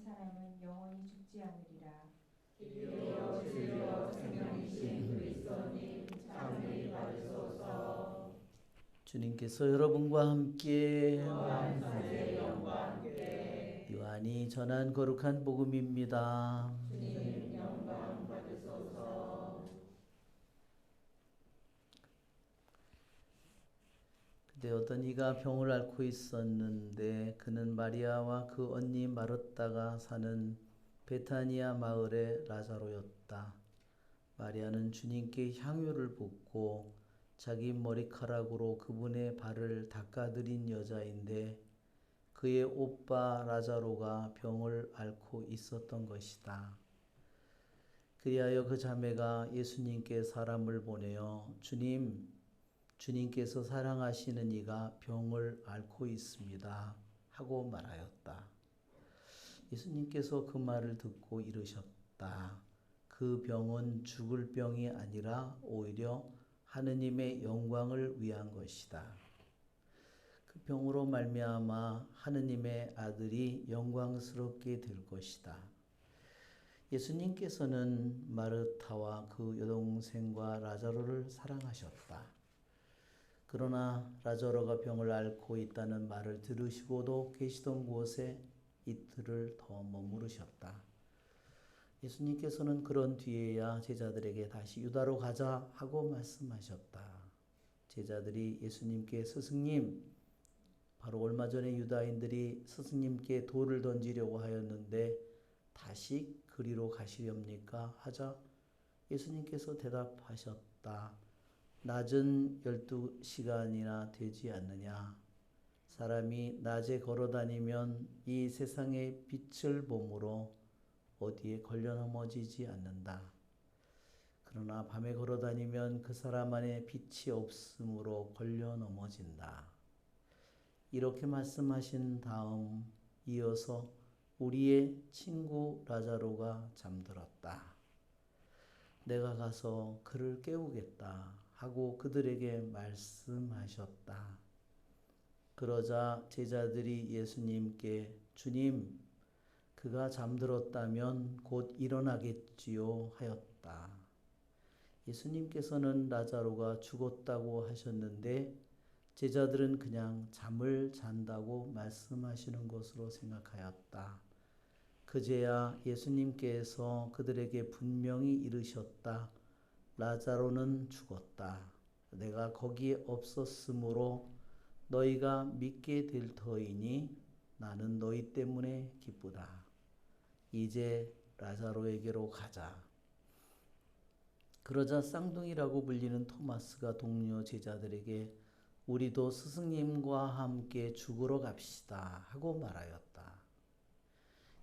사람은 영원히 죽지 않으리라. 이여 주여 생명이신 그리스도님 참으리 받으소서. 주님께서 여러분과 함께 또한 주의 영과 함께 요한이 전한 거룩한 복음입니다. 주님 영광 받으소서. 그때 어떤 이가 병을 앓고 있었는데 그는 마리아와 그 언니 마르다가 사는 베타니아 마을의 라자로였다. 마리아는 주님께 향유를 붓고 자기 머리카락으로 그분의 발을 닦아드린 여자인데 그의 오빠 라자로가 병을 앓고 있었던 것이다. 그리하여 그 자매가 예수님께 사람을 보내어 주님께서 사랑하시는 이가 병을 앓고 있습니다 하고 말하였다. 예수님께서 그 말을 듣고 이르셨다. 그 병은 죽을 병이 아니라 오히려 하느님의 영광을 위한 것이다. 그 병으로 말미암아 하느님의 아들이 영광스럽게 될 것이다. 예수님께서는 마르타와 그 여동생과 라자로를 사랑하셨다. 그러나 라자로가 병을 앓고 있다는 말을 들으시고도 계시던 곳에 이틀을 더 머무르셨다. 예수님께서는 그런 뒤에야 제자들에게 다시 유다로 가자 하고 말씀하셨다. 제자들이 예수님께 스승님, 바로 얼마 전에 유다인들이 스승님께 돌을 던지려고 하였는데 다시 그리로 가시렵니까? 하자 예수님께서 대답하셨다. 낮은 12시간이나 되지 않느냐? 사람이 낮에 걸어다니면 이 세상의 빛을 보므로 어디에 걸려 넘어지지 않는다. 그러나 밤에 걸어다니면 그 사람 안에 빛이 없으므로 걸려 넘어진다. 이렇게 말씀하신 다음 이어서 우리의 친구 라자로가 잠들었다. 내가 가서 그를 깨우겠다 하고 그들에게 말씀하셨다. 그러자 제자들이 예수님께 주님, 그가 잠들었다면 곧 일어나겠지요 하였다. 예수님께서는 라자로가 죽었다고 하셨는데 제자들은 그냥 잠을 잔다고 말씀하시는 것으로 생각하였다. 그제야 예수님께서 그들에게 분명히 이르셨다. 라자로는 죽었다. 내가 거기에 없었으므로 너희가 믿게 될 터이니 나는 너희 때문에 기쁘다. 이제 라자로에게로 가자. 그러자 쌍둥이라고 불리는 토마스가 동료 제자들에게 우리도 스승님과 함께 죽으러 갑시다 하고 말하였다.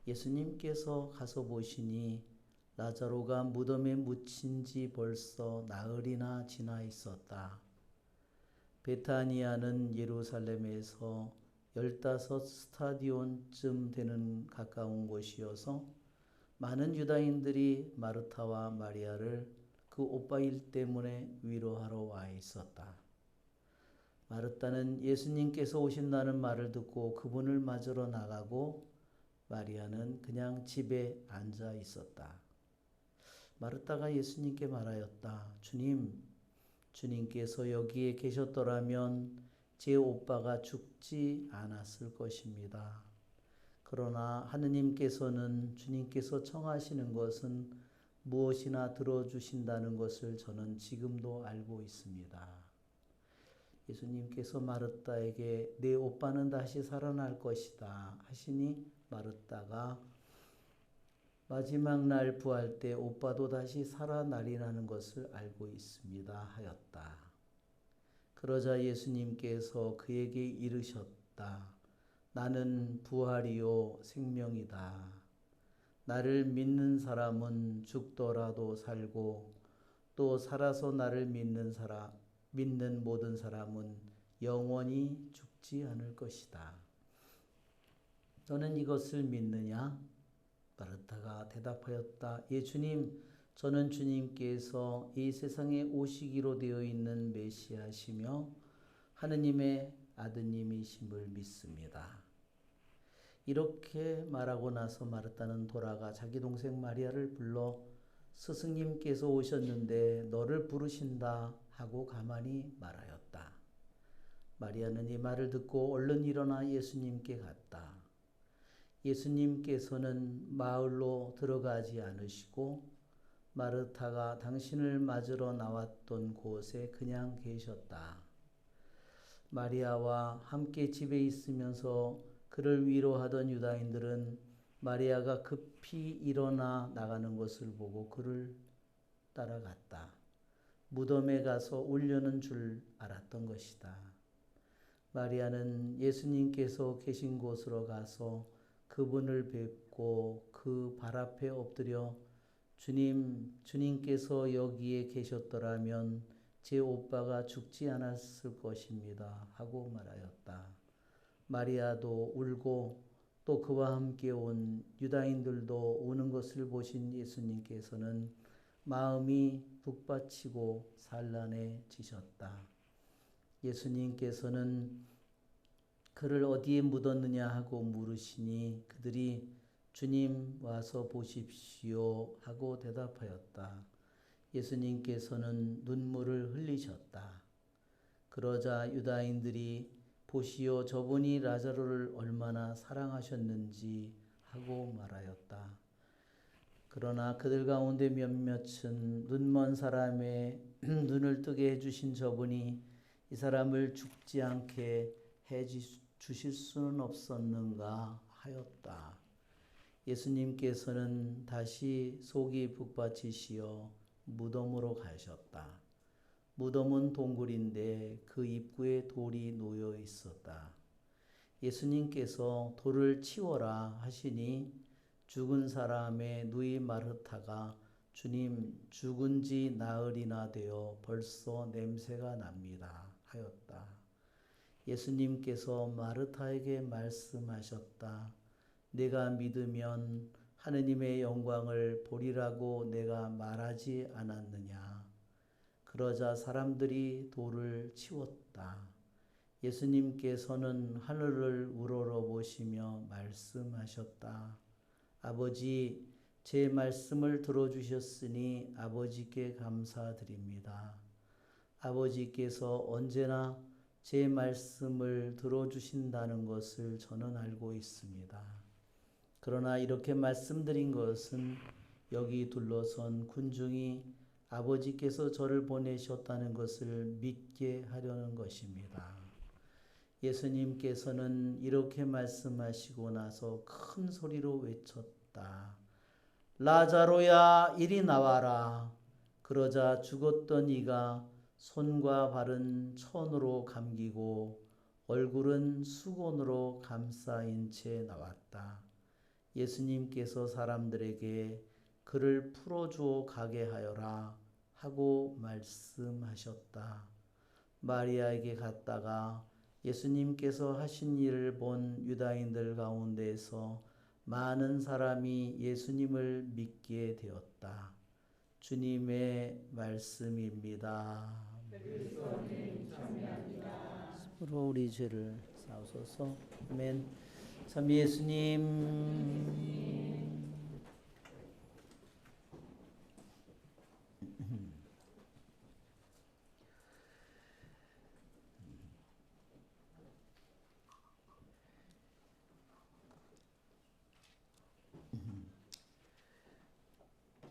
예수님께서 가서 보시니 라자로가 무덤에 묻힌 지 벌써 나흘이나 지나 있었다. 베타니아는 예루살렘에서 15스타디온쯤 되는 가까운 곳이어서 많은 유다인들이 마르타와 마리아를 그 오빠일 때문에 위로하러 와 있었다. 마르타는 예수님께서 오신다는 말을 듣고 그분을 맞으러 나가고 마리아는 그냥 집에 앉아 있었다. 마르타가 예수님께 말하였다. 주님께서 여기에 계셨더라면 제 오빠가 죽지 않았을 것입니다. 그러나 하느님께서는 주님께서 청하시는 것은 무엇이나 들어주신다는 것을 저는 지금도 알고 있습니다. 예수님께서 마르다에게 내 오빠는 다시 살아날 것이다 하시니 마르다가 마지막 날 부활 때 오빠도 다시 살아나리라는 것을 알고 있습니다 하였다. 그러자 예수님께서 그에게 이르셨다. 나는 부활이요 생명이다. 나를 믿는 사람은 죽더라도 살고 또 살아서 나를 믿는 모든 사람은 영원히 죽지 않을 것이다. 너는 이것을 믿느냐? 마르타가 대답하였다. 예, 주님, 저는 주님께서 이 세상에 오시기로 되어 있는 메시아시며 하느님의 아드님이심을 믿습니다. 이렇게 말하고 나서 마르다는 돌아가 자기 동생 마리아를 불러 스승님께서 오셨는데 너를 부르신다 하고 가만히 말하였다. 마리아는 이 말을 듣고 얼른 일어나 예수님께 갔다. 예수님께서는 마을로 들어가지 않으시고 마르타가 당신을 맞으러 나왔던 곳에 그냥 계셨다. 마리아와 함께 집에 있으면서 그를 위로하던 유다인들은 마리아가 급히 일어나 나가는 것을 보고 그를 따라갔다. 무덤에 가서 울려는 줄 알았던 것이다. 마리아는 예수님께서 계신 곳으로 가서 그분을 뵙고 그 발 앞에 엎드려 주님께서 여기에 계셨더라면 제 오빠가 죽지 않았을 것입니다 하고 말하였다. 마리아도 울고 또 그와 함께 온 유다인들도 우는 것을 보신 예수님께서는 마음이 북받치고 산란해지셨다. 예수님께서는 그를 어디에 묻었느냐 하고 물으시니 그들이 주님 와서 보십시오 하고 대답하였다. 예수님께서는 눈물을 흘리셨다. 그러자 유다인들이 보시오 저분이 라자로를 얼마나 사랑하셨는지 하고 말하였다. 그러나 그들 가운데 몇몇은 눈먼 사람의 눈을 뜨게 해주신 저분이 이 사람을 죽지 않게 해주실 수는 없었는가 하였다. 예수님께서는 다시 속이 북받치시어 무덤으로 가셨다. 무덤은 동굴인데 그 입구에 돌이 놓여 있었다. 예수님께서 돌을 치워라 하시니 죽은 사람의 누이 마르타가 주님 죽은 지 나흘이나 되어 벌써 냄새가 납니다 하였다. 예수님께서 마르타에게 말씀하셨다. 내가 믿으면 하느님의 영광을 보리라고 내가 말하지 않았느냐. 그러자 사람들이 돌을 치웠다. 예수님께서는 하늘을 우러러보시며 말씀하셨다. 아버지, 제 말씀을 들어주셨으니 아버지께 감사드립니다. 아버지께서 언제나 제 말씀을 들어주신다는 것을 저는 알고 있습니다. 그러나 이렇게 말씀드린 것은 여기 둘러선 군중이 아버지께서 저를 보내셨다는 것을 믿게 하려는 것입니다. 예수님께서는 이렇게 말씀하시고 나서 큰 소리로 외쳤다. 라자로야 이리 나와라. 그러자 죽었던 이가 손과 발은 천으로 감기고 얼굴은 수건으로 감싸인 채 나왔다. 예수님께서 사람들에게 그를 풀어주어 가게 하여라 하고 말씀하셨다. 마리아에게 갔다가 예수님께서 하신 일을 본 유다인들 가운데에서 많은 사람이 예수님을 믿게 되었다. 주님의 말씀입니다. 그리스도님 참여합니다. 서로 우리 죄를 사하소서. 아멘. 참 예수님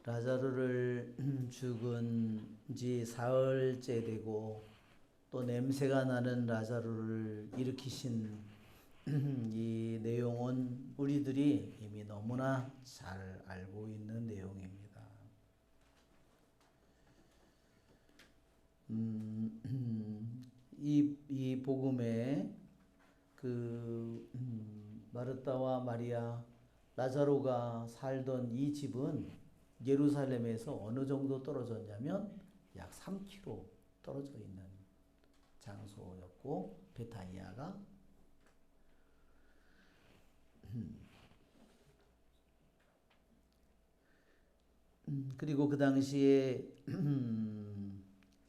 라자로를 죽은 지 사흘째 되고 또 냄새가 나는 라자로를 일으키신 이 내용은 우리들이 이미 너무나 잘 알고 있는 내용입니다. 이 복음에 마르다와 마리아, 라자로가 살던 이 집은 예루살렘에서 어느 정도 떨어졌냐면 약 3km 떨어져 있는 장소였고 베타니아가 그리고 그 당시에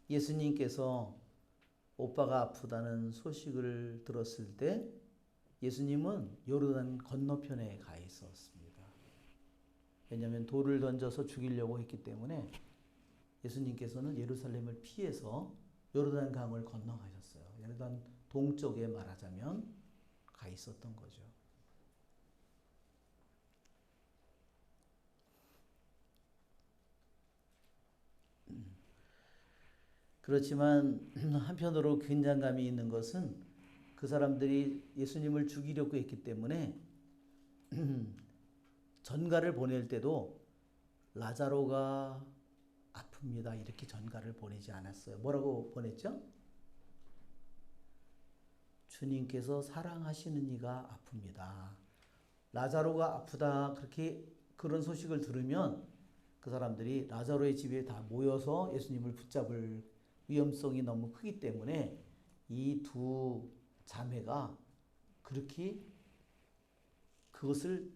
예수님께서 오빠가 아프다는 소식을 들었을 때 예수님은 요르단 건너편에 가 있었습니다. 왜냐하면 돌을 던져서 죽이려고 했기 때문에 예수님께서는 예루살렘을 피해서 요르단 강을 건너가셨어요. 요르단 동쪽에 말하자면 가 있었던 거죠. 그렇지만 한편으로 긴장감이 있는 것은 그 사람들이 예수님을 죽이려고 했기 때문에 전가를 보낼 때도 라자로가 아픕니다. 이렇게 전가를 보내지 않았어요. 뭐라고 보냈죠? 주님께서 사랑하시는 이가 아픕니다. 라자로가 아프다. 그렇게 그런 소식을 들으면 그 사람들이 라자로의 집에 다 모여서 예수님을 붙잡을 위험성이 너무 크기 때문에 이 두 자매가 그렇게 그것을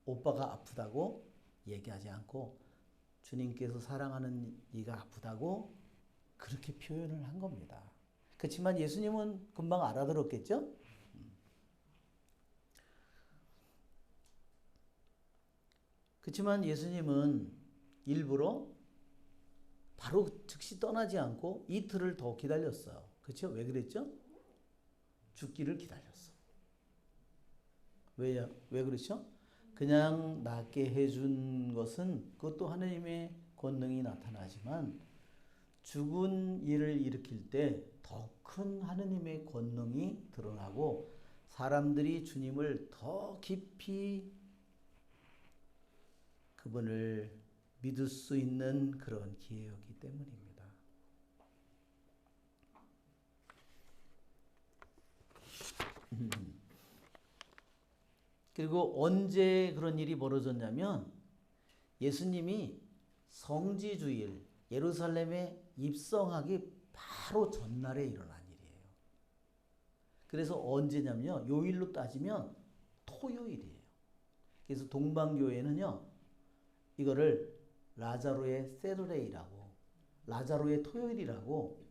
오빠가 아프다고 얘기하지 않고 주님께서 사랑하는 이가 아프다고 그렇게 표현을 한 겁니다. 그렇지만 예수님은 금방 알아들었겠죠? 그렇지만 예수님은 일부러 바로 즉시 떠나지 않고 이틀을 더 기다렸어요. 그렇죠? 왜 그랬죠? 죽기를 기다렸어. 왜 그렇죠? 그냥 낫게 해준 것은 그것도 하나님의 권능이 나타나지만 죽은 이를 일으킬 때 더 큰 하나님의 권능이 드러나고 사람들이 주님을 더 깊이 그분을 믿을 수 있는 그런 기회였기 때문입니다. 그리고 언제 그런 일이 벌어졌냐면 예수님이 성지주일 예루살렘에 입성하기 바로 전날에 일어난 일이에요. 그래서 언제냐면요. 요일로 따지면 토요일이에요. 그래서 동방교회는요. 이거를 라자로의 세르데이라고 라자로의 토요일이라고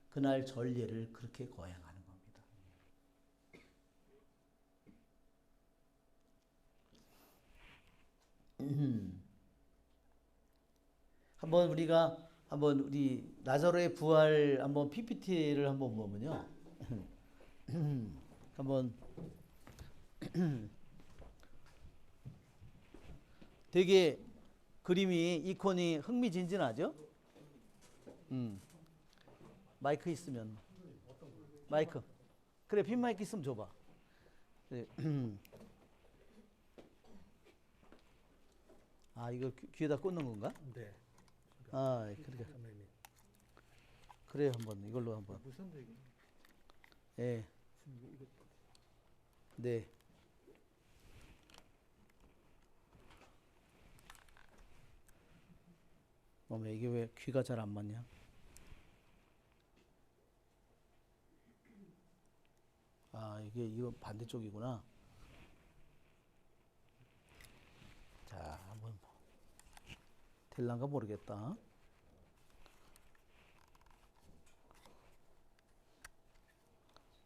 그날 전례를 그렇게 거행하는 겁니다. 한번 우리 라자로의 부활 한번 PPT를 한번 보면요. 한번 되게 그림이 이콘이 흥미진진하죠? 마이크 있으면 마이크 그래 핀 마이크 있으면 줘봐. 그래. 아 이거 귀에다 꽂는 건가? 네. 아 그래 한번 이걸로 한번. 예. 네. 어머 이게 왜 귀가 잘 안 맞냐? 아 이거 반대쪽이구나. 자 한번 될란가 모르겠다.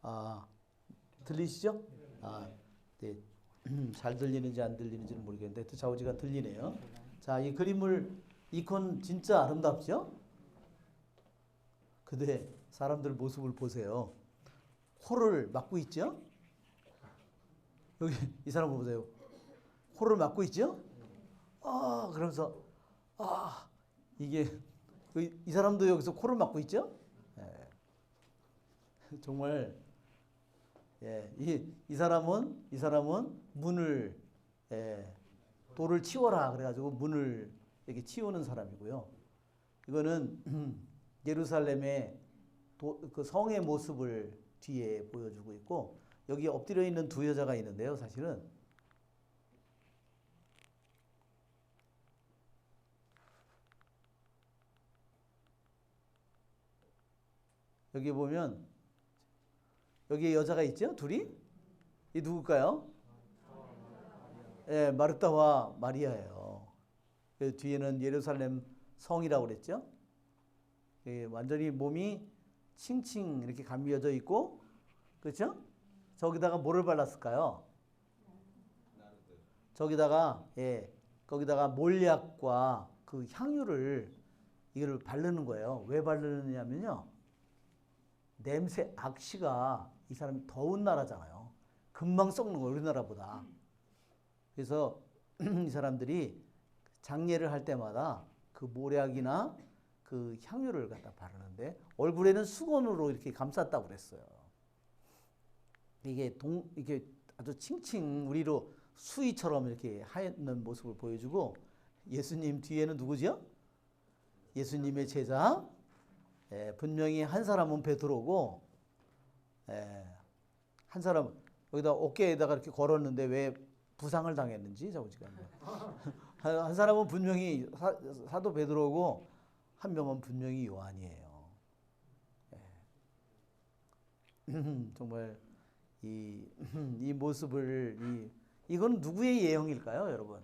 아 들리시죠? 아 네. 잘 들리는지 안 들리는지는 모르겠는데 좌우지가 들리네요. 자 이 그림을 이콘 진짜 아름답죠? 근데 사람들 모습을 보세요. 코를 막고 있죠? 여기 이 사람 보세요. 코를 막고 있죠? 아 그러면서 이게 이 사람도 여기서 코를 막고 있죠? 예. 정말 예, 이 사람은 문을 돌을 치워라 그래가지고 문을 이렇게 치우는 사람이고요. 이거는 예루살렘의 그 성의 모습을 뒤에 보여주고 있고 여기 엎드려 있는 두 여자가 있는데요. 사실은 여기 보면 여기 여자가 있죠? 둘이? 이 누굴까요? 예, 마르다와 마리아예요. 그 뒤에는 예루살렘 성이라고 그랬죠? 예, 완전히 몸이 칭칭 이렇게 감겨져 있고, 그렇죠? 저기다가 뭐를 발랐을까요? 저기다가 거기다가 몰약과 그 향유를 이걸 바르는 거예요. 왜 바르느냐면요. 냄새 악취가 이 사람이 더운 나라잖아요. 금방 썩는 거예요. 우리나라보다. 그래서 이 사람들이 장례를 할 때마다 그 몰약이나 그 향유를 갖다 바르는데 얼굴에는 수건으로 이렇게 감쌌다고 그랬어요. 이게 아주 칭칭 우리로 수의처럼 이렇게 하얀 모습을 보여주고 예수님 뒤에는 누구죠? 예수님의 제자. 분명히 한 사람은 베드로고 한 사람 여기다 어깨에다가 이렇게 걸었는데 왜 부상을 당했는지 저지가 한 사람은 분명히 사도 베드로고 한 명은 분명히 요한이에요. 정말 이 모습을 이건 누구의 예형일까요, 여러분?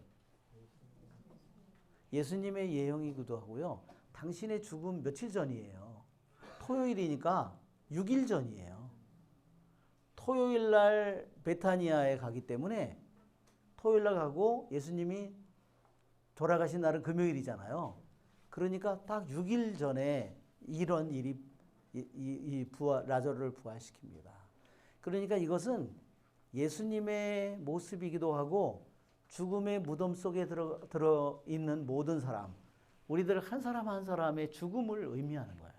예수님의 예형이기도 하고요. 당신의 죽음 며칠 전이에요. 토요일이니까 6일 전이에요. 토요일 날 베타니아에 가기 때문에 토요일 날 가고 예수님이 돌아가신 날은 금요일이잖아요. 그러니까 딱 6일 전에 이런 일이 라자로를 부활시킵니다. 그러니까 이것은 예수님의 모습이기도 하고 죽음의 무덤 속에 들어 있는 모든 사람, 우리들 한 사람 한 사람의 죽음을 의미하는 거예요.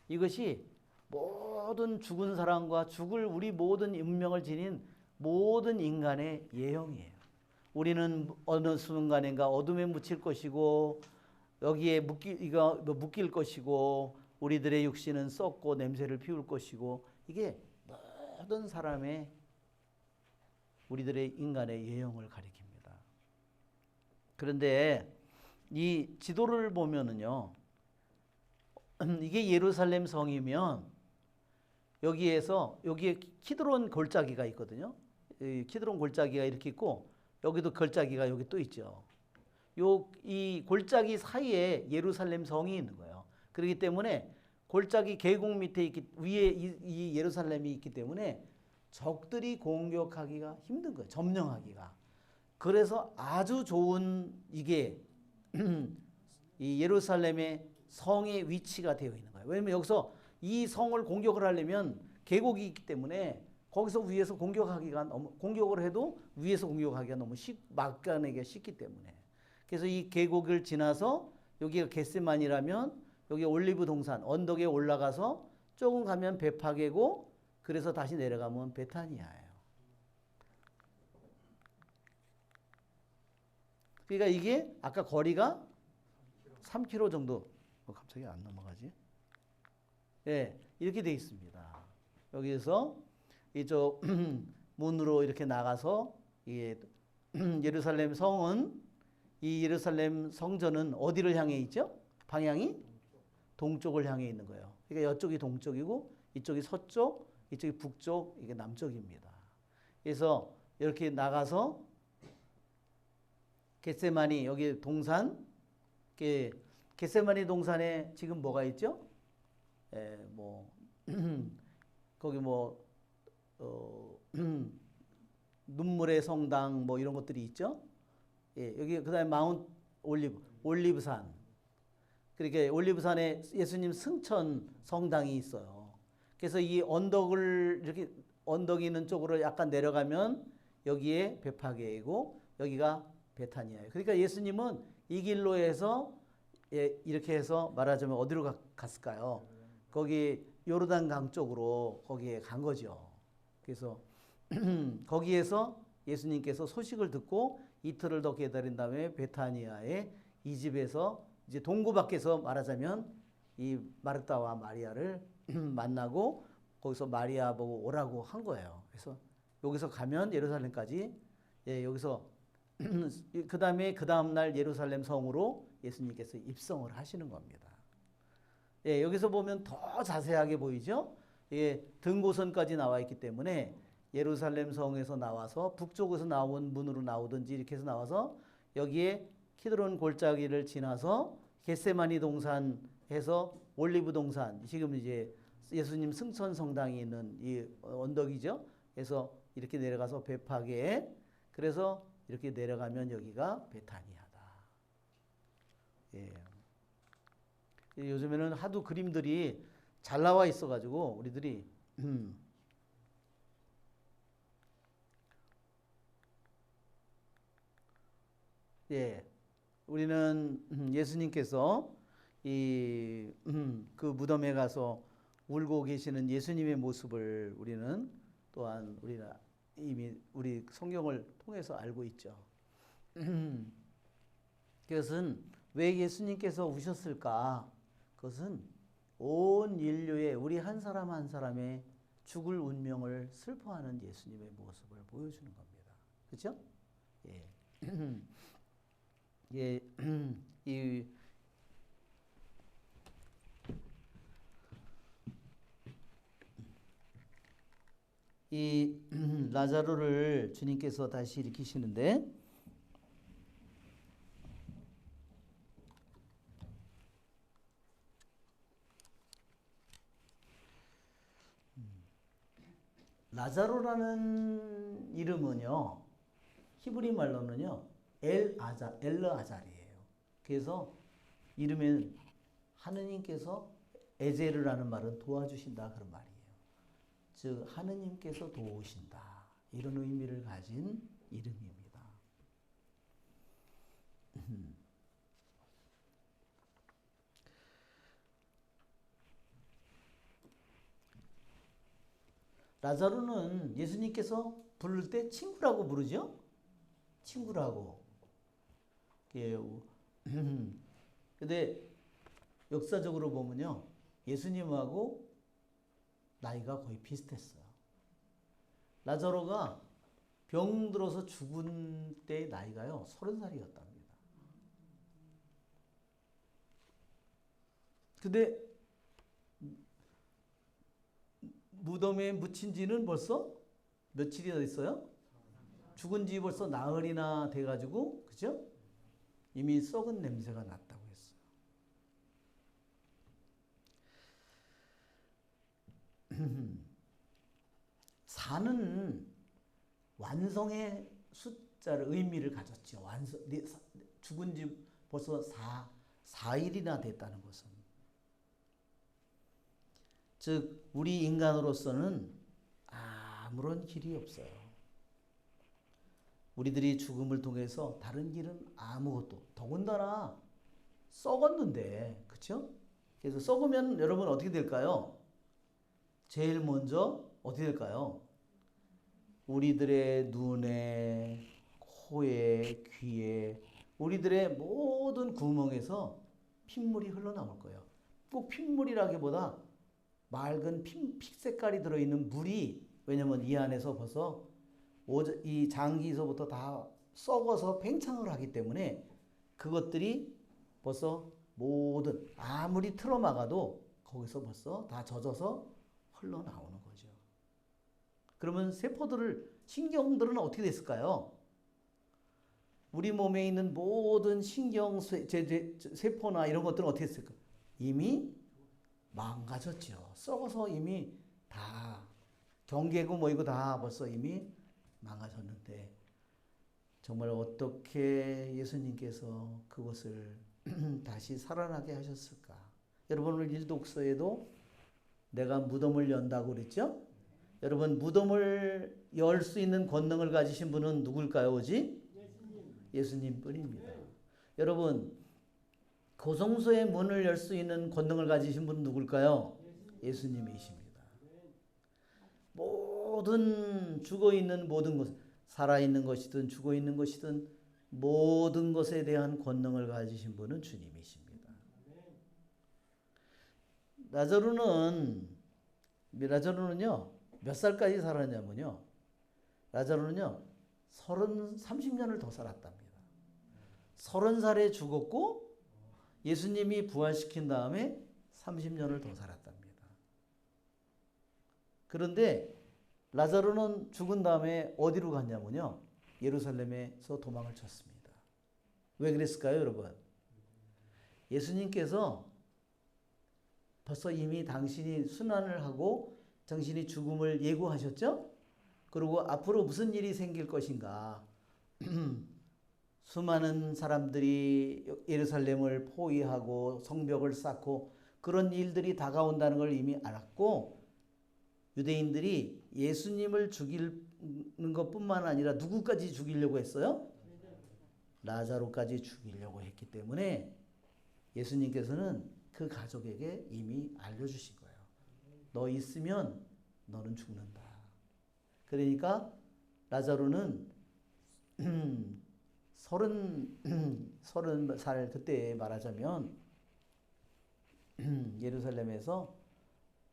이것이 모든 죽은 사람과 죽을 우리 모든 운명을 지닌 모든 인간의 예형이에요. 우리는 어느 순간인가 어둠에 묻힐 것이고 여기에 묶일 것이고 우리들의 육신은 썩고 냄새를 피울 것이고 이게 모든 사람의 우리들의 인간의 예형을 가리킵니다. 그런데 이 지도를 보면은요, 이게 예루살렘 성이면 여기에 키드론 골짜기가 있거든요. 키드론 골짜기가 이렇게 있고 여기도 골짜기가 여기 또 있죠. 이 골짜기 사이에 예루살렘 성이 있는 거예요. 그렇기 때문에 골짜기 계곡 밑에 위에 이 예루살렘이 있기 때문에 적들이 공격하기가 힘든 거예요. 점령하기가. 그래서 아주 좋은 이게 이 예루살렘의 성의 위치가 되어 있는 거예요. 왜냐면 여기서 이 성을 공격을 하려면 계곡이 있기 때문에 거기서 위에서 공격을 해도 위에서 공격하기가 너무 막아내기가 쉽기 때문에. 그래서 이 계곡을 지나서 여기가 겟세만이라면 여기 올리브 동산 언덕에 올라가서 조금 가면 베파게고 그래서 다시 내려가면 베타니아예요. 그러니까 이게 아까 거리가 3km 정도. 갑자기 안 넘어가지? 이렇게 돼 있습니다. 여기에서 이쪽 문으로 이렇게 나가서 예루살렘 성은 이 예루살렘 성전은 어디를 향해 있죠? 방향이 동쪽을 향해 있는 거예요. 그러니까 이쪽이 동쪽이고 이쪽이 서쪽, 이쪽이 북쪽, 이게 남쪽입니다. 그래서 이렇게 나가서 겟세마니 여기 동산, 겟세마니 동산에 지금 뭐가 있죠? 거기 눈물의 성당 이런 것들이 있죠. 여기 그다음에 마운트 올리브산. 그러니까 올리브산에 예수님 승천 성당이 있어요. 그래서 이 언덕이 있는 쪽으로 약간 내려가면 여기에 베파게이고 여기가 베타니아예요. 그러니까 예수님은 이 길로 해서 이렇게 해서 말하자면 어디로 갔을까요? 거기 요르단강 쪽으로 거기에 간 거죠. 그래서 거기에서 예수님께서 소식을 듣고 이틀을 더 기다린 다음에 베타니아의 이 집에서 이제 동구 밖에서 말하자면 이 마르다와 마리아를 만나고 거기서 마리아 보고 오라고 한 거예요. 그래서 여기서 가면 예루살렘까지 여기서 그 다음 날 예루살렘 성으로 예수님께서 입성을 하시는 겁니다. 여기서 보면 더 자세하게 보이죠? 등고선까지 나와 있기 때문에 예루살렘 성에서 나와서 북쪽에서 나온 문으로 나오든지 이렇게 해서 나와서 여기에 키드론 골짜기를 지나서 겟세마니 동산에서 올리브 동산, 지금 이제 예수님 승천 성당이 있는 이 언덕이죠. 해서 이렇게 내려가서 베파게. 그래서 이렇게 내려가면 여기가 베타니아다. 예. 요즘에는 하도 그림들이 잘 나와 있어가지고 우리들이 예, 우리는 예수님께서 이 그 무덤에 가서 울고 계시는 예수님의 모습을 우리는 또한 우리가 이미 우리 성경을 통해서 알고 있죠. 그것은 왜 예수님께서 우셨을까? 그것은 온 인류의 우리 한 사람 한 사람의 죽을 운명을 슬퍼하는 예수님의 모습을 보여주는 겁니다. 그렇죠? 예. 예. 이 라자로를 주님께서 다시 일으키시는데 라자로라는 이름은요 히브리 말로는요 엘르아잘이에요. 그래서 이름에는 하느님께서 에제르라는 말은 도와주신다 그런 말이에요. 즉 하느님께서 도우신다 이런 의미를 가진 이름입니다. 라자로는 예수님께서 부를 때 친구라고 부르죠? 친구라고. 근데 역사적으로 보면요. 예수님하고 나이가 거의 비슷했어요. 라자로가 병들어서 죽은 때 나이가요. 30살이었답니다. 근데 무덤에 묻힌 지는 벌써 며칠이나 됐어요? 죽은 지 벌써 나흘이나 돼가지고, 그죠? 이미 썩은 냄새가 났다고 했어요. 사는 완성의 숫자를 의미를 가졌죠. 죽은 지 벌써 4일이나 됐다는 것은. 즉 우리 인간으로서는 아무런 길이 없어요. 우리들이 죽음을 통해서 다른 길은 아무것도. 더군다나 썩었는데, 그렇죠? 그래서 썩으면 여러분 어떻게 될까요? 제일 먼저 어떻게 될까요? 우리들의 눈에, 코에, 귀에, 우리들의 모든 구멍에서 핏물이 흘러나올 거예요. 꼭 핏물이라기보다 맑은 피 색깔이 들어있는 물이, 왜냐면 이 안에서 벌써 이 장기에서부터 다 썩어서 팽창을 하기 때문에 그것들이 벌써 모든 아무리 틀어막아도 거기서 벌써 다 젖어서 흘러나오는 거죠. 그러면 신경들은 어떻게 됐을까요? 우리 몸에 있는 모든 세포나 이런 것들은 어떻게 됐을까요? 이미 망가졌죠. 썩어서 이미 다 경계고 뭐이고 다 벌써 이미 망가졌는데 정말 어떻게 예수님께서 그것을 다시 살아나게 하셨을까? 여러분 오늘 일독서에도 내가 무덤을 연다고 그랬죠? 여러분 무덤을 열 수 있는 권능을 가지신 분은 누굴까요? 오직 예수님 뿐입니다. 여러분 고성소의 문을 열 수 있는 권능을 가지신 분은 누굴까요? 예수님이십니다. 모든 죽어있는 모든 것, 살아있는 것이든 죽어있는 것이든 모든 것에 대한 권능을 가지신 분은 주님이십니다. 라자로는요 몇 살까지 살았냐면요 라자로는요 30년을 더 살았답니다. 30살에 죽었고 예수님이 부활시킨 다음에 30년을 더 살았답니다. 그런데 라자로는 죽은 다음에 어디로 갔냐면요 예루살렘에서 도망을 쳤습니다. 왜 그랬을까요, 여러분? 예수님께서 벌써 이미 당신이 순환을 하고 당신이 죽음을 예고하셨죠? 그리고 앞으로 무슨 일이 생길 것인가. 수많은 사람들이 예루살렘을 포위하고 성벽을 쌓고 그런 일들이 다가온다는 걸 이미 알았고, 유대인들이 예수님을 죽이는 것뿐만 아니라 누구까지 죽이려고 했어요? 라자로까지 죽이려고 했기 때문에 예수님께서는 그 가족에게 이미 알려주신 거예요. 너 있으면 너는 죽는다. 그러니까 라자로는 30살 그때 말하자면 예루살렘에서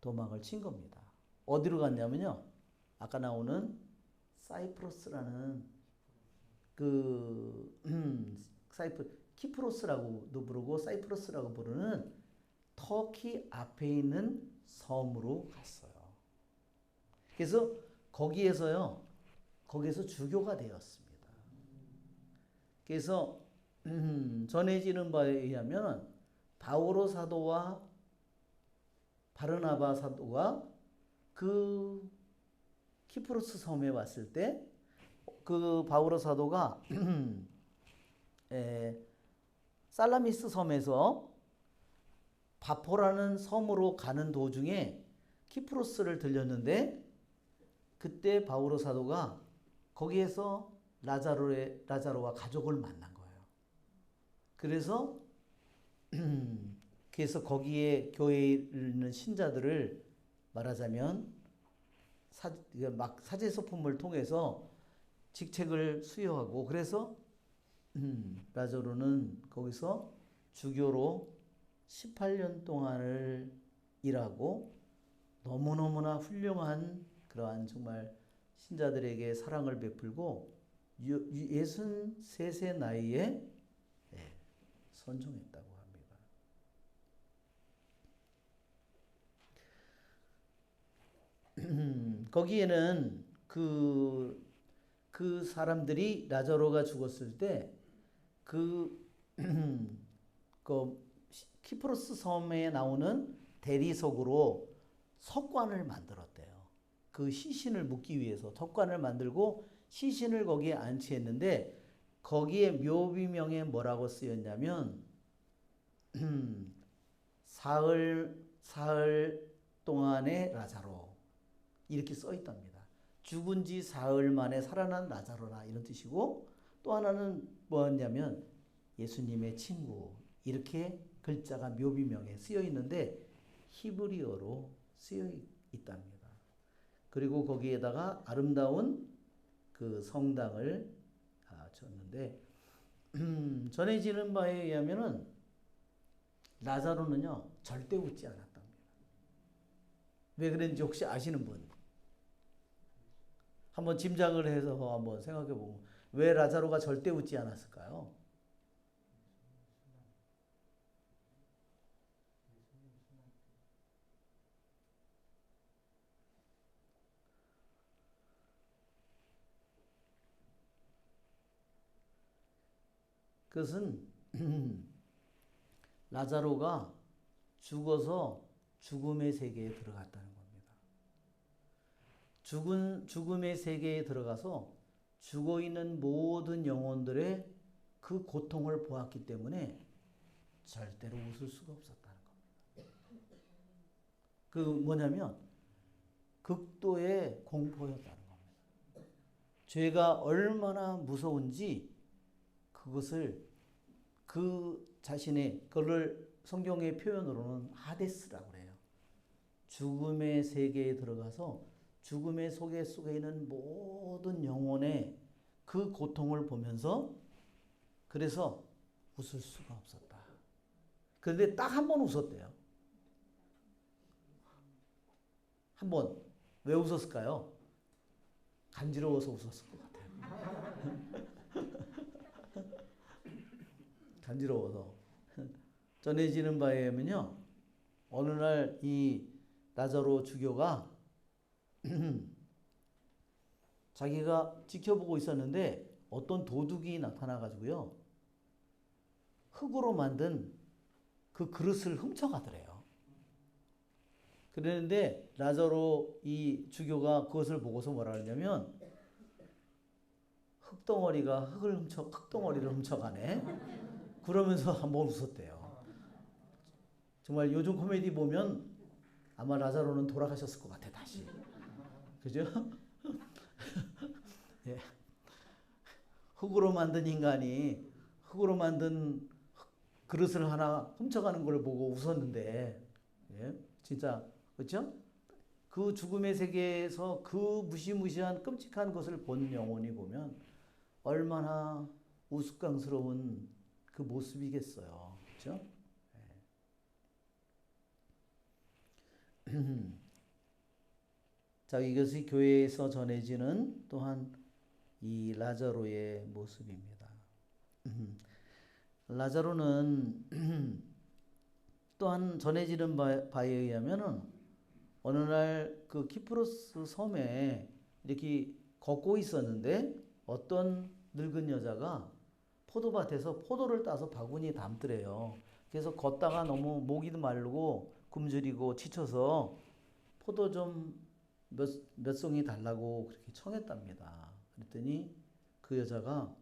도망을 친 겁니다. 어디로 갔냐면요. 아까 나오는 사이프러스라는 키프로스라고도 부르고 사이프러스라고 부르는 터키 앞에 있는 섬으로 갔어요. 그래서 거기에서 주교가 되었습니다. 그래서 전해지는 바에 의하면 바오로 사도와 바르나바 사도가 그 키프로스 섬에 왔을 때 그 바오로 사도가 살라미스 섬에서 바포라는 섬으로 가는 도중에 키프로스를 들렸는데, 그때 바오로 사도가 거기에서 라자로와 가족을 만난 거예요. 그래서 거기에 교회에 있는 신자들을 말하자면 사제소품을 통해서 직책을 수여하고, 그래서 라자로는 거기서 주교로 18년 동안을 일하고 너무너무나 훌륭한 그러한 정말 신자들에게 사랑을 베풀고 63세 나이에 선종했다고 합니다. 거기에는 그 사람들이 라자로가 죽었을 때 키프로스 섬에 나오는 대리석으로 석관을 만들었대요. 그 시신을 묻기 위해서 석관을 만들고 시신을 거기에 안치했는데, 거기에 묘비명에 뭐라고 쓰였냐면 사흘 동안의 라자로 이렇게 써 있답니다. 죽은 지 사흘 만에 살아난 라자로라 이런 뜻이고, 또 하나는 뭐였냐면 예수님의 친구, 이렇게 글자가 묘비명에 쓰여 있는데 히브리어로 쓰여 있답니다. 그리고 거기에다가 아름다운 그 성당을 졌는데, 전해지는 바에 의하면은 라자로는요 절대 웃지 않았답니다. 왜 그랬는지 혹시 아시는 분? 한번 짐작을 해서 한번 생각해 보면 왜 라자로가 절대 웃지 않았을까요? 그것은 라자로가 죽어서 죽음의 세계에 들어갔다는 겁니다. 죽음의 세계에 들어가서 죽어 있는 모든 영혼들의 그 고통을 보았기 때문에 절대로 웃을 수가 없었다는 겁니다. 그 뭐냐면 극도의 공포였다는 겁니다. 죄가 얼마나 무서운지 그것을 그걸 성경의 표현으로는 하데스라고 그래요. 죽음의 세계에 들어가서 죽음의 속에 있는 모든 영혼의 그 고통을 보면서 그래서 웃을 수가 없었다. 그런데 딱 한 번 웃었대요. 한 번. 왜 웃었을까요? 간지러워서 웃었을 것 같아요. 간지러워서. 전해지는 바에 의하면요, 어느 날 이 라자로 주교가 자기가 지켜보고 있었는데 어떤 도둑이 나타나가지고요, 흙으로 만든 그 그릇을 훔쳐가더래요. 그랬는데 라자로 이 주교가 그것을 보고서 뭐라 그러냐면 흙덩어리를 훔쳐가네. 그러면서 한번 웃었대요. 정말 요즘 코미디 보면 아마 라자로는 돌아가셨을 것 같아 다시. 그죠? 예. 흙으로 만든 인간이 흙으로 만든 그릇을 하나 훔쳐가는 걸 보고 웃었는데, 예? 진짜 그렇죠? 그 죽음의 세계에서 그 무시무시한 끔찍한 것을 본 영혼이 보면 얼마나 우스꽝스러운 그 모습이겠어요. 그렇죠? 자, 이것이 교회에서 전해지는 또한 이 라자로의 모습입니다. 라자로는 또한 전해지는 바에 의하면은 어느 날 그 키프로스 섬에 이렇게 걷고 있었는데 어떤 늙은 여자가 포도밭에서 포도를 따서 바구니에 담더래요. 그래서 걷다가 너무 목이 마르고 굶주리고 지쳐서 포도 좀 몇 송이 달라고 그렇게 청했답니다. 그랬더니 그 여자가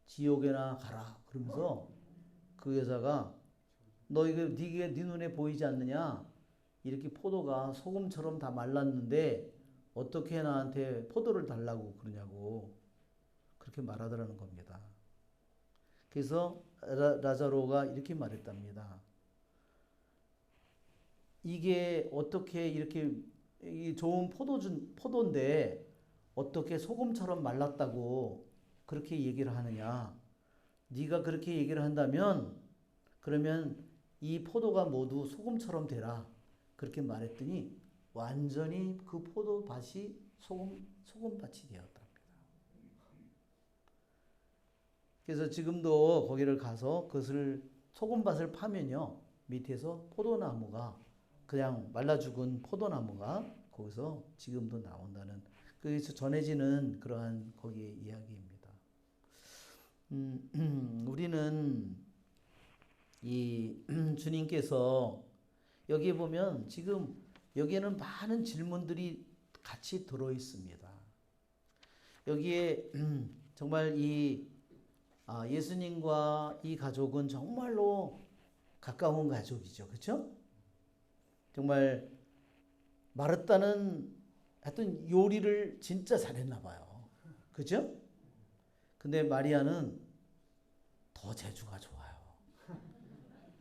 지옥에나 가라 그러면서 그 여자가 너 이거 네 눈에 보이지 않느냐? 이렇게 포도가 소금처럼 다 말랐는데 어떻게 나한테 포도를 달라고 그러냐고 그렇게 말하더라는 겁니다. 그래서 라자로가 이렇게 말했답니다. 이게 어떻게 이렇게 좋은 포도인데 어떻게 소금처럼 말랐다고 그렇게 얘기를 하느냐? 네가 그렇게 얘기를 한다면 그러면 이 포도가 모두 소금처럼 되라. 그렇게 말했더니 완전히 그 포도밭이 소금밭이 되었답니다. 그래서 지금도 거기를 가서 그것을 소금밭을 파면요. 밑에서 포도나무가 그냥 말라 죽은 포도나무가 거기서 지금도 나온다는 거기서 전해지는 그러한 거기에 이야기입니다. 우리는 이 주님께서 여기에 보면 지금 여기에는 많은 질문들이 같이 들어 있습니다. 여기에 정말 이 예수님과 이 가족은 정말로 가까운 가족이죠. 그렇죠? 정말 마르다는 하여튼 요리를 진짜 잘했나 봐요. 그렇죠? 근데 마리아는 더 재주가 좋아요.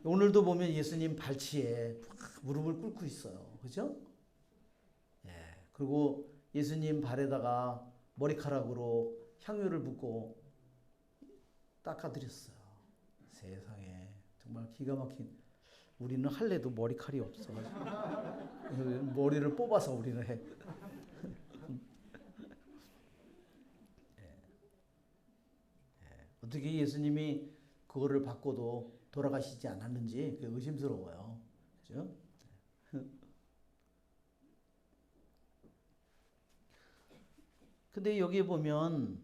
오늘도 보면 예수님 발치에 무릎을 꿇고 있어요. 그죠? 예. 그리고 예수님 발에다가 머리카락으로 향유를 붓고 닦아드렸어요. 세상에. 정말 기가 막힌. 우리는 할래도 머리칼이 없어가지고. 머리를 뽑아서 우리는 해. 예. 예. 어떻게 예수님이 그거를 받고도 돌아가시지 않았는지 의심스러워요. 그죠? 근데 여기에 보면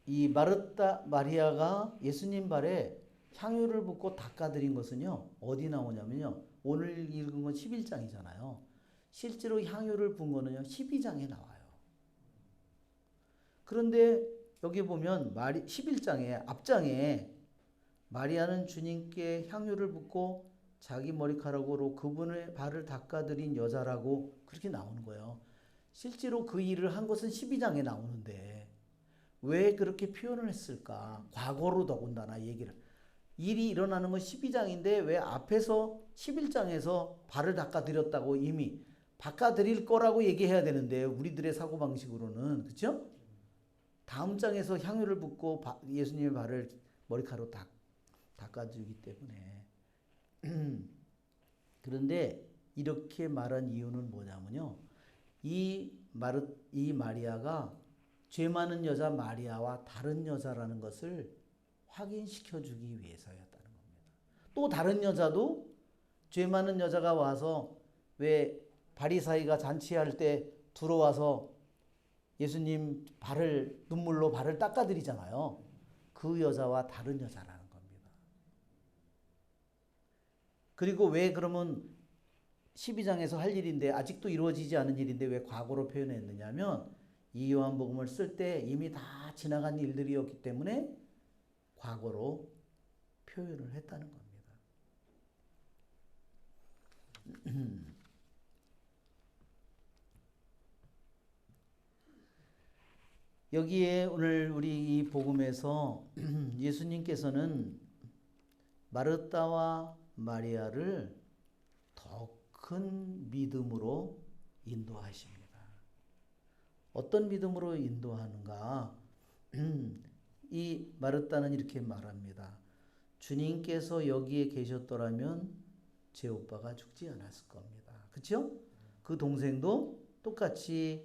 이 마리아가 예수님 발에 향유를 붓고 닦아드린 것은요. 어디 나오냐면요. 오늘 읽은 건 11장이잖아요. 실제로 향유를 붓은 거는요. 12장에 나와요. 그런데 여기 보면 11장에 앞장에 마리아는 주님께 향유를 붓고 자기 머리카락으로 그분의 발을 닦아드린 여자라고 그렇게 나오는 거예요. 실제로 그 일을 한 것은 12장에 나오는데 왜 그렇게 표현을 했을까? 과거로 더군다나 일이 일어나는 건 12장인데 왜 앞에서 11장에서 발을 닦아드렸다고 이미 닦아드릴 거라고 얘기해야 되는데 우리들의 사고방식으로는 그렇죠? 다음 장에서 향유를 붓고 예수님의 발을 머리카락으로 닦아주기 때문에 그런데 이렇게 말한 이유는 뭐냐면요. 이 마리아가 죄 많은 여자 마리아와 다른 여자라는 것을 확인시켜주기 위해서였다는 겁니다. 또 다른 여자도 죄 많은 여자가 와서 왜 바리사이가 잔치할 때 들어와서 예수님 눈물로 발을 닦아드리잖아요. 그 여자와 다른 여자라는 겁니다. 그리고 왜 그러면 12장에서 할 일인데 아직도 이루어지지 않은 일인데 왜 과거로 표현했느냐면 이 요한복음을 쓸 때 이미 다 지나간 일들이었기 때문에 과거로 표현을 했다는 겁니다. 여기에 오늘 우리 이 복음에서 예수님께서는 마르다와 마리아를 더 큰 믿음으로 인도하십니다. 어떤 믿음으로 인도하는가? 이 마르다는 이렇게 말합니다. 주님께서 여기에 계셨더라면 제 오빠가 죽지 않았을 겁니다. 그렇죠? 그 동생도 똑같이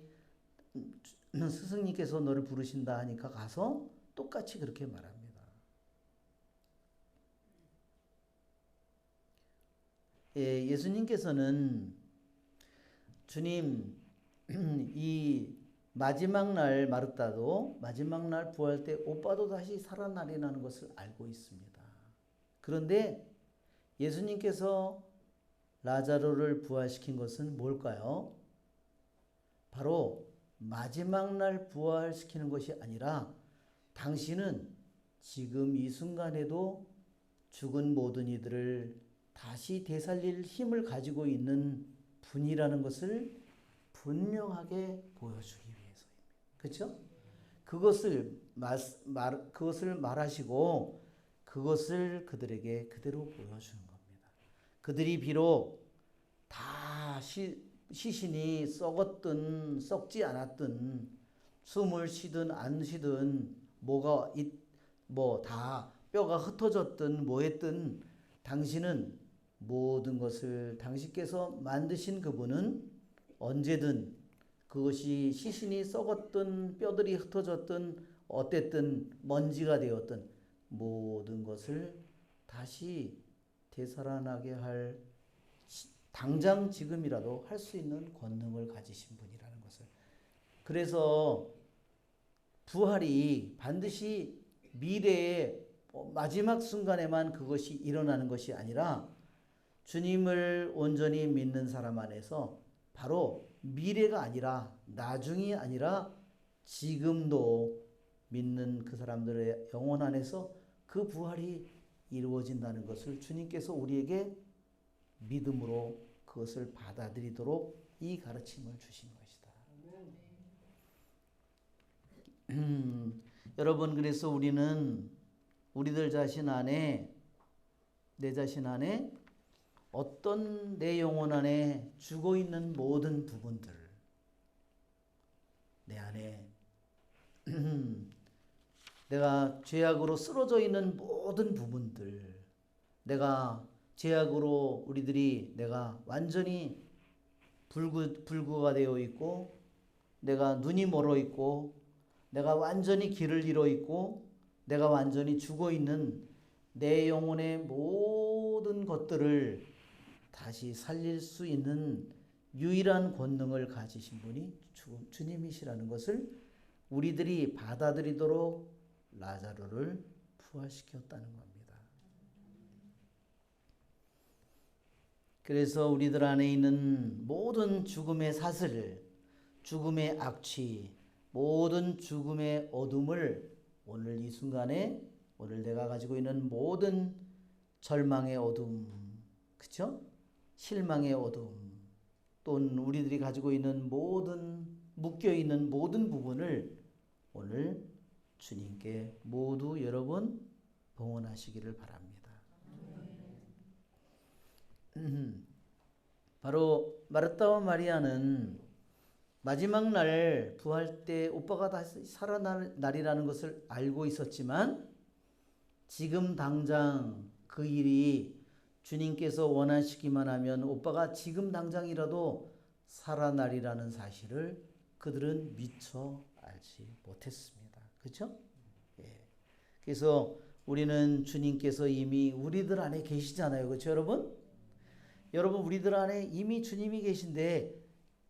스승님께서 너를 부르신다 하니까 가서 똑같이 그렇게 말합니다. 예수님께서는 주님 이 마지막 날 마르다도 마지막 날 부활 때 오빠도 다시 살아나리라는 것을 알고 있습니다. 그런데 예수님께서 라자로를 부활시킨 것은 뭘까요? 바로 마지막 날 부활시키는 것이 아니라 당신은 지금 이 순간에도 죽은 모든 이들을 다시 되살릴 힘을 가지고 있는 분이라는 것을 분명하게 보여주기 위해서입니다. 그렇죠? 그것을 말하시고 그것을 그들에게 그대로 보여주는 겁니다. 그들이 비록 다 시신이 썩었든 썩지 않았든 숨을 쉬든 안 쉬든 뭐가 뭐 다 뼈가 흩어졌든 뭐했든 당신은 모든 것을 당신께서 만드신 그분은 언제든 그것이 시신이 썩었든 뼈들이 흩어졌든 어땠든 먼지가 되었든 모든 것을 다시 되살아나게 할 당장 지금이라도 할 수 있는 권능을 가지신 분이라는 것을. 그래서 부활이 반드시 미래의 마지막 순간에만 그것이 일어나는 것이 아니라 주님을 온전히 믿는 사람 안에서 바로 미래가 아니라 나중이 아니라 지금도 믿는 그 사람들의 영혼 안에서 그 부활이 이루어진다는 것을 주님께서 우리에게 믿음으로 그것을 받아들이도록 이 가르침을 주신 것이다. 여러분, 그래서 우리는 우리들 자신 안에, 내 자신 안에 어떤 내 영혼 안에 죽어있는 모든 부분들, 내 안에 내가 죄악으로 쓰러져 있는 모든 부분들, 내가 죄악으로 내가 완전히 불구가 되어 있고, 내가 눈이 멀어 있고, 내가 완전히 길을 잃어 있고, 내가 완전히 죽어 있는 내 영혼의 모든 것들을 다시 살릴 수 있는 유일한 권능을 가지신 분이 주님이시라는 것을 우리들이 받아들이도록 라자로를 부활시켰다는 겁니다. 그래서 우리들 안에 있는 모든 죽음의 사슬, 죽음의 악취, 모든 죽음의 어둠을 오늘 이 순간에 오늘 내가 가지고 있는 모든 절망의 어둠, 그쵸? 실망의 어둠, 또는 우리들이 가지고 있는 모든 묶여있는 모든 부분을 오늘 주님께 모두 여러분 봉헌하시기를 바랍니다. 바로 마르다와 마리아는 마지막 날 부활 때 오빠가 다시 살아나리라는 것을 알고 있었지만 지금 당장 그 일이 주님께서 원하시기만 하면 오빠가 지금 당장이라도 살아나리라는 사실을 그들은 미처 알지 못했습니다. 그렇죠? 예. 그래서 우리는 주님께서 이미 우리들 안에 계시잖아요. 그렇죠, 여러분? 여러분, 우리들 안에 이미 주님이 계신데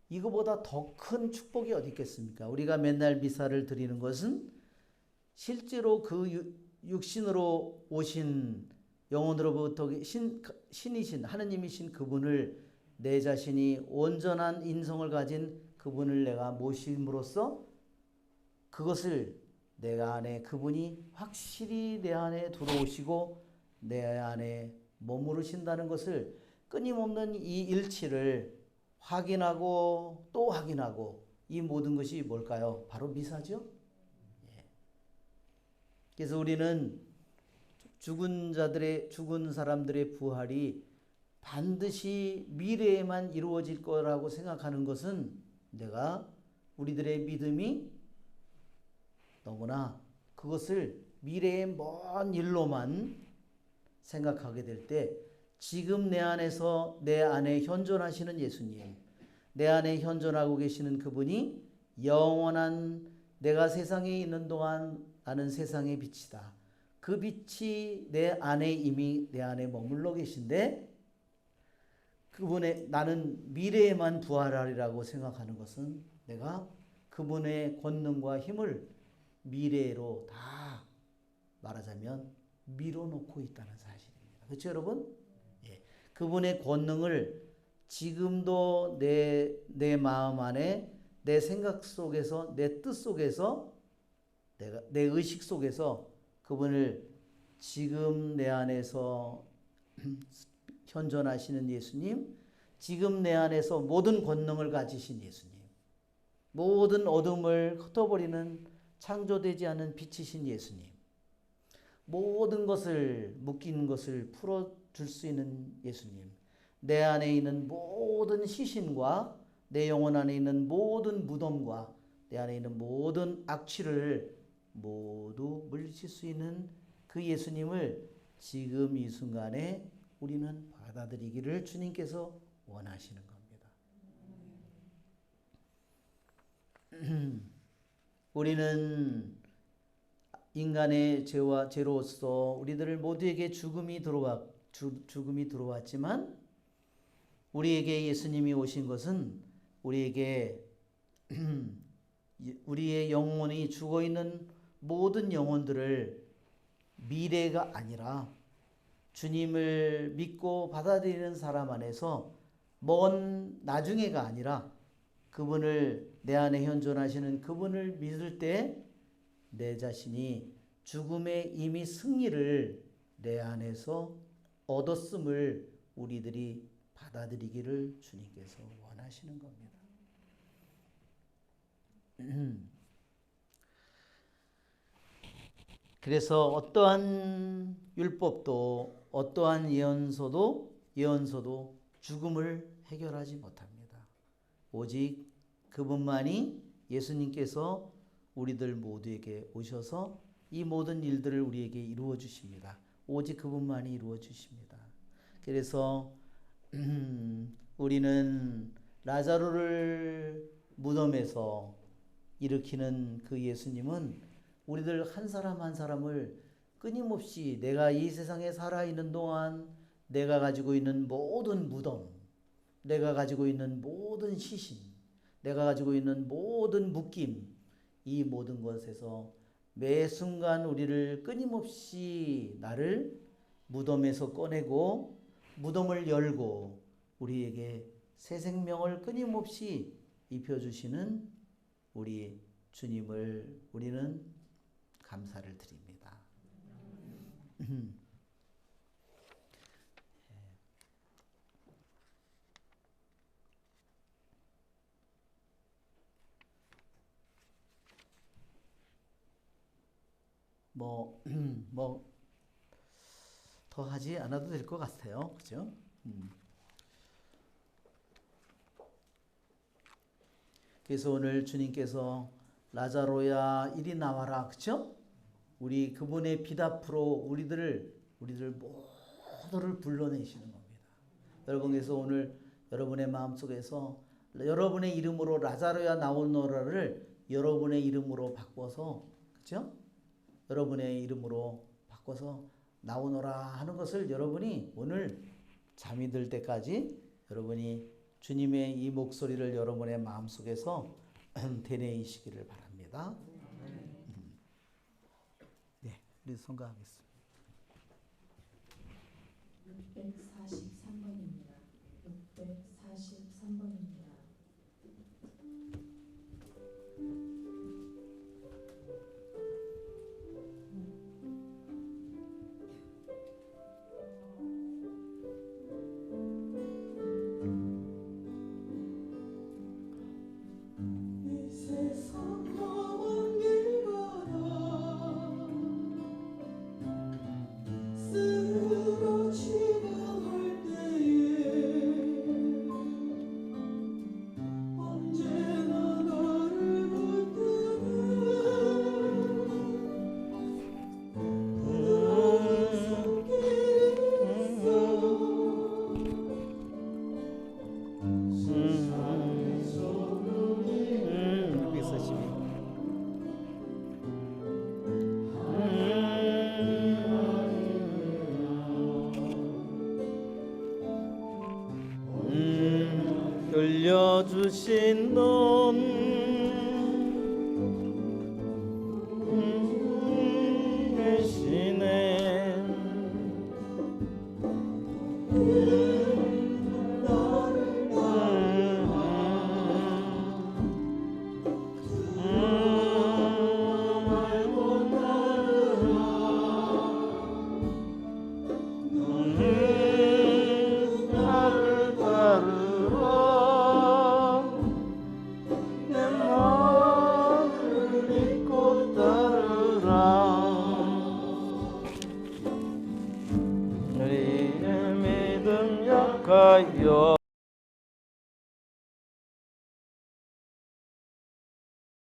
이거보다 더 큰 축복이 어디 있겠습니까? 우리가 맨날 미사를 드리는 것은 실제로 그 육신으로 오신 영혼으로부터 신이신 하느님이신 그분을 내 자신이 온전한 인성을 가진 그분을 내가 모심으로써 그것을 내 안에 그분이 확실히 내 안에 들어오시고 내 안에 머무르신다는 것을 끊임없는 이 일치를 확인하고 또 확인하고 이 모든 것이 뭘까요? 바로 미사죠. 예. 그래서 우리는 죽은 사람들의 부활이 반드시 미래에만 이루어질 거라고 생각하는 것은 우리들의 믿음이 너무나 그것을 미래의 먼 일로만 생각하게 될 때 지금 내 안에 현존하시는 예수님, 내 안에 현존하고 계시는 그분이 영원한 내가 세상에 있는 동안 나는 세상의 빛이다. 그 빛이 내 안에 머물러 계신데 나는 미래에만 부활하리라고 생각하는 것은 내가 그분의 권능과 힘을 미래로 다 말하자면 밀어놓고 있다는 사실입니다. 그렇죠, 여러분? 예. 그분의 권능을 지금도 내 마음 안에 내 생각 속에서 내 뜻 속에서 내 의식 속에서 그분을 지금 내 안에서 현존하시는 예수님, 지금 내 안에서 모든 권능을 가지신 예수님, 모든 어둠을 흩어버리는 창조되지 않은 빛이신 예수님, 모든 것을 묶인 것을 풀어줄 수 있는 예수님, 내 안에 있는 모든 시신과 내 영혼 안에 있는 모든 무덤과 내 안에 있는 모든 악취를 모두 물리칠 수 있는 그 예수님을 지금 이 순간에 우리는 받아들이기를 주님께서 원하시는 겁니다. 우리는 인간의 죄로서 우리들 모두에게 죽음이 들어왔지만 우리에게 예수님이 오신 것은 우리에게 우리의 영혼이 죽어있는 모든 영혼들을 미래가 아니라 주님을 믿고 받아들이는 사람 안에서 먼 나중에가 아니라 그분을 내 안에 현존하시는 그분을 믿을 때 내 자신이 죽음의 이미 승리를 내 안에서 얻었음을 우리들이 받아들이기를 주님께서 원하시는 겁니다. 그래서 어떠한 율법도 어떠한 예언서도 죽음을 해결하지 못합니다. 오직 그분만이 예수님께서 우리들 모두에게 오셔서 이 모든 일들을 우리에게 이루어 주십니다. 오직 그분만이 이루어 주십니다. 그래서 우리는 라자로를 무덤에서 일으키는 그 예수님은 우리들 한 사람 한 사람을 끊임없이 내가 이 세상에 살아있는 동안 내가 가지고 있는 모든 무덤, 내가 가지고 있는 모든 시신, 내가 가지고 있는 모든 묶임, 이 모든 것에서 매 순간 우리를 끊임없이 나를 무덤에서 꺼내고 무덤을 열고 우리에게 새 생명을 끊임없이 입혀주시는 우리 주님을 우리는 감사를 드립니다. 더 하지 않아도 될 것 같아요. 그죠? 그래서 오늘 주님께서 라자로야 이리 나와라. 그죠? 우리 그분의 빛 앞으로 우리들 모두를 불러내시는 겁니다. 여러분, 그래서 오늘 여러분의 마음속에서 여러분의 이름으로 라자로야 나오너라를 여러분의 이름으로 바꿔서, 그죠? 여러분의 이름으로 바꿔서 나오너라 하는 것을 여러분이 오늘 잠이 들 때까지 여러분이 주님의 이 목소리를 여러분의 마음속에서 되뇌이시기를 바랍니다. 네, 우리 성가하겠습니다. 643번입니다. 643번. 43번입니다. 이 세상 험한 길 가다 쓰러지려 할 때에 언제나 나를 붙드는 손길이 있어. 세상에 소문이 642. 흘려주신 넌 대신에 나를 따르라 내 말을 믿고 따르라 우리의 믿음 약하여